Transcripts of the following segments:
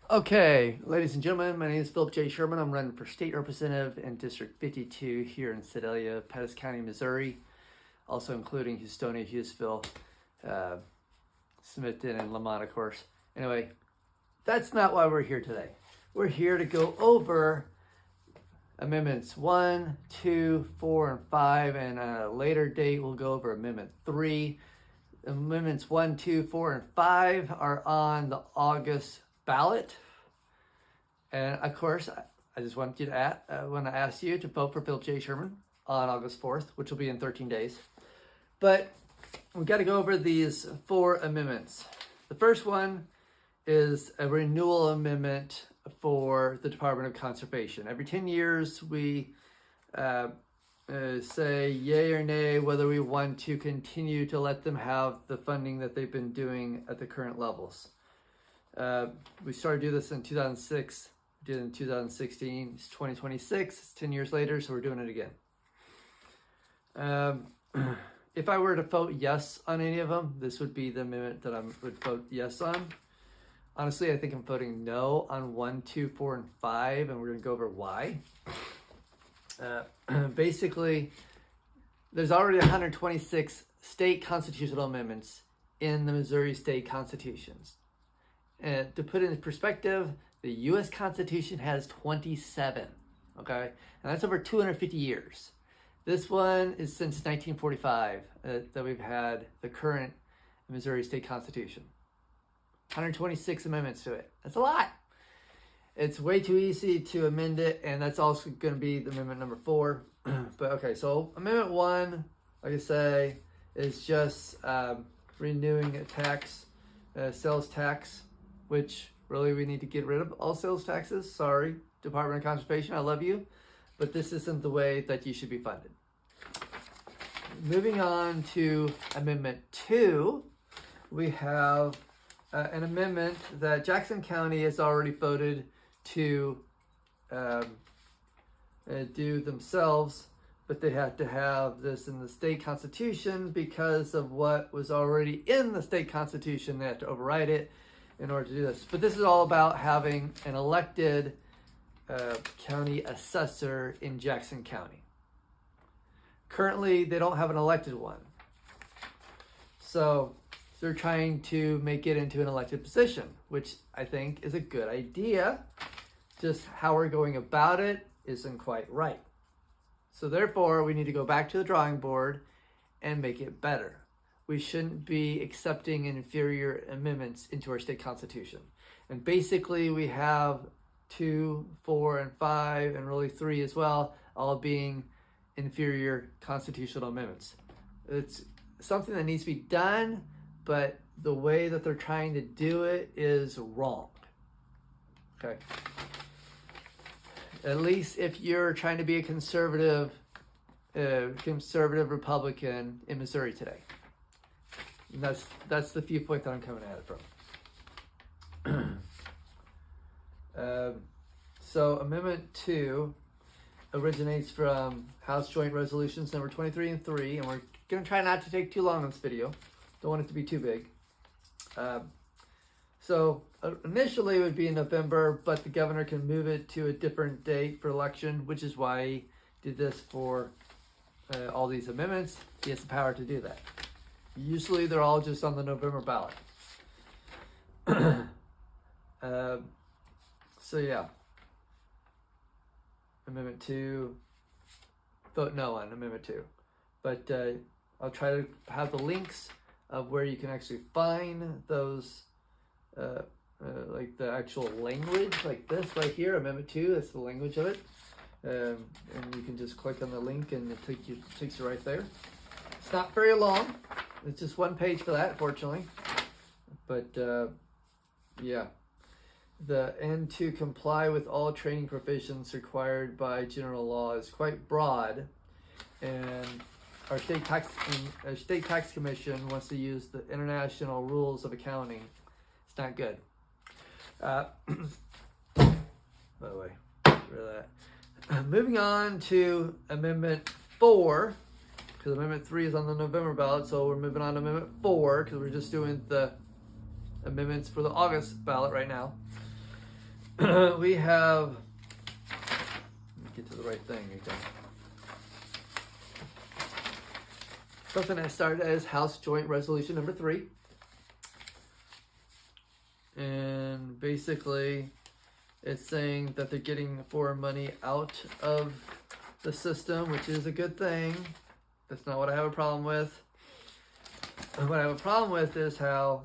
Okay, ladies and gentlemen, my name is Philip J. Sherman. I'm running for state representative in District 52 here in Sedalia, Pettis County, Missouri, also including Houstonia, Hughesville, Smithton, and Lamont, of course. Anyway, that's not why we're here today. We're here to go over Amendments 1, 2, 4, and 5, and at a later date, we'll go over Amendment 3. Amendments 1, 2, 4, and 5 are on the August ballot. And of course, I just want to ask you to vote for Philip J. Sherman on August 4th, which will be in 13 days. But we've got to go over these 4 amendments. The first one is a renewal amendment for the Department of Conservation. Every 10 years, we say yay or nay whether we want to continue to let them have the funding that they've been doing at the current levels. We started to do this in 2006, did it in 2016, it's 2026, it's 10 years later, so we're doing it again. If I were to vote yes on any of them, this would be the amendment that I would vote yes on. Honestly, I think I'm voting no on 1, 2, 4, and 5, and we're going to go over why. Basically, there's already 126 state constitutional amendments in the Missouri state constitutions. To put it in perspective, the U.S. Constitution has 27, okay? And that's over 250 years. This one is since 1945 that we've had the current Missouri State Constitution. 126 amendments to it. That's a lot. It's way too easy to amend it, and that's also going to be the amendment number 4. But okay, so Amendment 1, like I say, is just renewing a tax, sales tax, which really we need to get rid of all sales taxes. Sorry, Department of Conservation, I love you, but this isn't the way that you should be funded. Moving on to Amendment 2, we have an amendment that Jackson County has already voted to do themselves, but they have to have this in the state constitution because of what was already in the state constitution. They have to override it in order to do this. But this is all about having an elected county assessor in Jackson County. Currently, they don't have an elected one. So they're trying to make it into an elected position, which I think is a good idea. Just how we're going about it isn't quite right. So therefore, we need to go back to the drawing board and make it better. We shouldn't be accepting inferior amendments into our state constitution. And basically, we have 2, 4, and 5, and really 3 as well, all being inferior constitutional amendments. It's something that needs to be done, but the way that they're trying to do it is wrong. Okay. At least if you're trying to be a conservative Republican in Missouri today. And that's the viewpoint that I'm coming at it from. So Amendment 2 originates from House Joint Resolutions number 23 and 3, and we're going to try not to take too long on this video. Don't want it to be too big. So initially it would be in November, but the governor can move it to a different date for election, which is why he did this for all these amendments. He has the power to do that. Usually they're all just on the November ballot. So yeah. Amendment 2, vote no on Amendment 2. But I'll try to have the links of where you can actually find those, like the actual language, like this right here, Amendment 2, that's the language of it. And you can just click on the link and it takes you right there. It's not very long. It's just 1 page for that, fortunately. But yeah. And to comply with all training provisions required by general law is quite broad, and our state tax commission wants to use the international rules of accounting. It's not good. By the way, get rid of that. Moving on to Amendment 4, because Amendment 3 is on the November ballot, so we're moving on to Amendment 4 because we're just doing the amendments for the August ballot right now. we have, let me get to the right thing again. Something that started as House Joint Resolution number 3. And basically, it's saying that they're getting foreign money out of the system, which is a good thing. That's not what I have a problem with. What I have a problem with is how,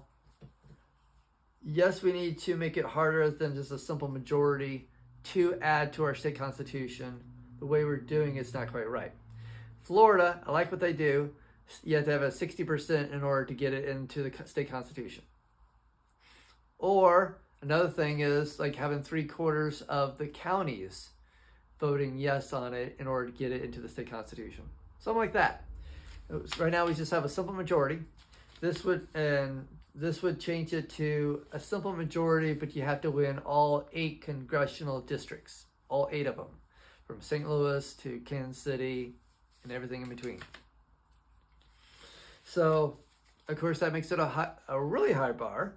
yes, we need to make it harder than just a simple majority to add to our state constitution. The way we're doing it's not quite right. Florida, I like what they do. You have to have a 60% in order to get it into the state constitution. Or another thing is like having 3/4 of the counties voting yes on it in order to get it into the state constitution. Something like that. Right now we just have a simple majority. This would change it to a simple majority, but you have to win all 8 congressional districts, all 8 of them, from St. Louis to Kansas City and everything in between. So, of course, that makes it a really high bar.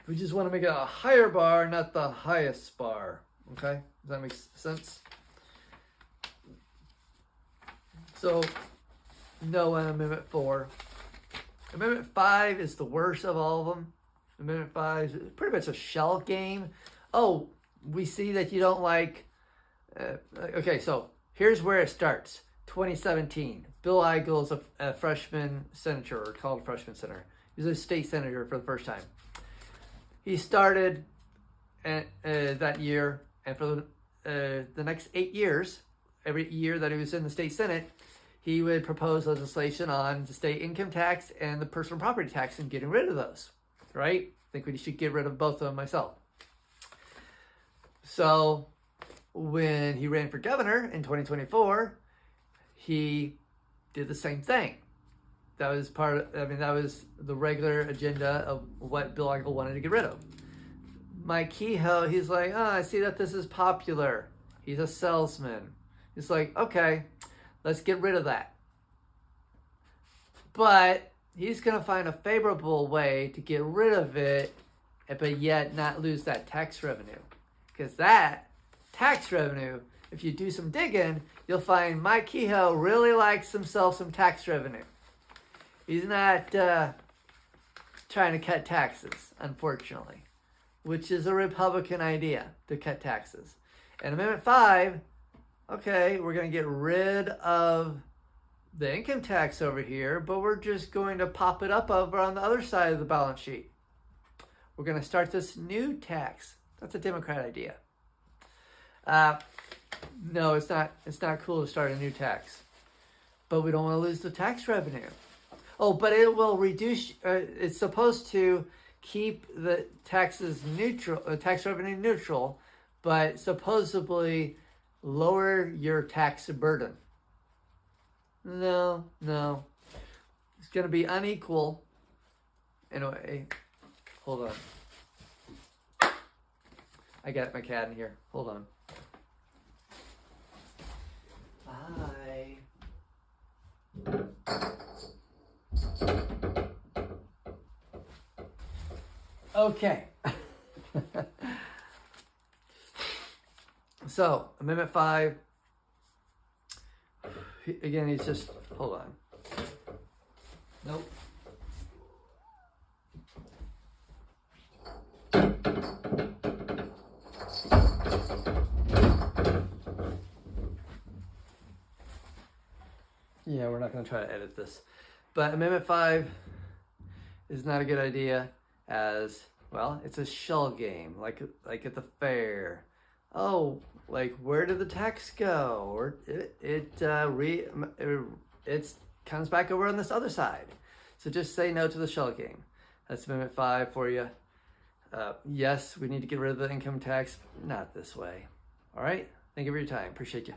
We just want to make it a higher bar, not the highest bar. Okay? Does that make sense? So, no on Amendment 4. Amendment 5 is the worst of all of them. Amendment 5 is pretty much a shell game. Oh, we see that you don't like... okay, so here's where it starts. 2017. Bill Eigel is a freshman senator, or called freshman senator. He's a state senator for the first time. He started that year, and for the next 8 years, every year that he was in the state senate, he would propose legislation on the state income tax and the personal property tax and getting rid of those, right? I think we should get rid of both of them myself. So when he ran for governor in 2024, he did the same thing. That was that was the regular agenda of what Bill Eigel wanted to get rid of. Mike Kehoe, he's like, oh, I see that this is popular. He's a salesman. He's like, okay, let's get rid of that. But he's going to find a favorable way to get rid of it, but yet not lose that tax revenue. Because that tax revenue, if you do some digging, you'll find Mike Kehoe really likes himself some tax revenue. He's not trying to cut taxes, unfortunately, which is a Republican idea, to cut taxes. And Amendment 5, okay, we're going to get rid of the income tax over here, but we're just going to pop it up over on the other side of the balance sheet. We're going to start this new tax. That's a Democrat idea. No, it's not. It's not cool to start a new tax, but we don't want to lose the tax revenue. Oh, but it will reduce. It's supposed to keep the taxes neutral, tax revenue neutral, but supposedly lower your tax burden. No, it's going to be unequal. Anyway, hold on. I got my cat in here. Hold on. Bye. Okay. So, Amendment 5. Again, he's just, hold on. Nope. Yeah, we're not going to try to edit this. But Amendment 5 is not a good idea as, well, it's a shell game, like at the fair. Oh, like where did the tax go? Or it comes back over on this other side. So just say no to the shell game. That's Amendment 5 for you. Yes, we need to get rid of the income tax, not this way. All right? Thank you for your time. Appreciate you.